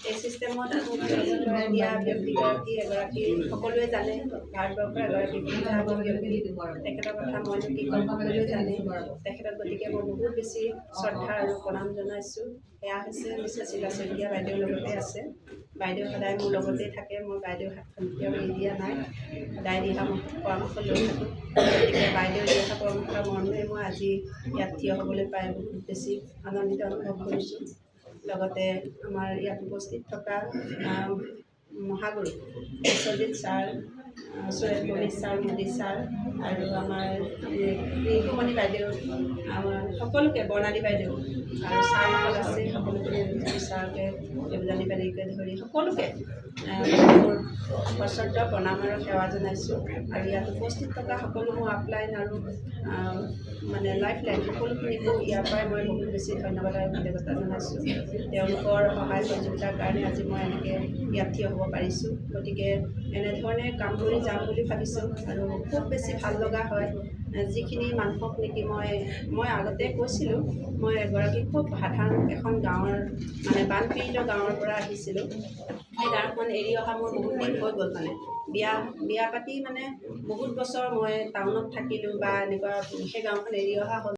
এই চিষ্টেমত মোক নিয়োজন কৰাই দিয়া ব্যক্তিগৰাকী এগৰাকী সকলোৱে জানে ভাৰতবৰ্ষৰ এগৰাকী বিখ্যাত ব্যক্তি তেখেতৰ কথা মই কি ক'ম সকলোৱে জানে তেখেতক গতিকে মই বহুত বেছি শ্ৰদ্ধা আৰু প্ৰণাম জনাইছোঁ এয়া হৈছে মিছেছ ৰীতা শইকীয়া বাইদেউৰ লগতে আছে বাইদেউ সদায় মোৰ লগতেই থাকে মই বাইদেউ হাতখন কেতিয়াও এৰি দিয়া নাই সদায় দিহা পৰামৰ্শ লৈ থাকোঁ গতিকে বাইদেউ দিহা পৰামৰ্শ মৰ্মে মই আজি ইয়াত থিয় হ'বলৈ পাই বহুত বেছি আনন্দিত অনুভৱ কৰিছোঁ লগতে আমাৰ ইয়াত উপস্থিত থকা মহাগুৰু Biswajit sir Suresh Ganesh sir Modi sir আৰু আমাৰ ৰিংকুমণি বাইদেউ আমাৰ সকলোকে বৰ্ণালী বাইদেউ আৰু ছাৰসকল আছে সকলোকে ছাৰকে দেৱযানী বাইদেউকে ধৰি সকলোকে মোৰ সশ্ৰদ্ধ প্ৰণাম আৰু সেৱা জনাইছোঁ আৰু ইয়াত উপস্থিত থকা সকলো মোৰ আপলাইন আৰু মানে লাইফ লাইন সকলোখিনিকো ইয়াৰ পৰাই মই বহুত বেছি ধন্যবাদ আৰু কৃতজ্ঞতা জনাইছোঁ তেওঁলোকৰ সহায় সহযোগিতাৰ কাৰণে আজি মই এনেকৈ ইয়াত থিয় হ'ব পাৰিছোঁ গতিকে এনেধৰণে কাম কৰি যাম বুলি ভাবিছোঁ আৰু খুব বেছি ভাল লগা হয় যিখিনি মানুহক নেকি মই আগতে কৈছিলোঁ মই এগৰাকী খুব সাধাৰণ এখন গাঁৱৰ মানে বানপীড়িত গাঁৱৰ পৰা আহিছিলোঁ সেই গাঁওখন এৰি অহা মোৰ বহুত দিন হৈ গ'ল মানে বিয়া পাতি মানে বহুত বছৰ মই টাউনত থাকিলোঁ বা এনেকুৱা সেই গাঁওখন এৰি অহা হ'ল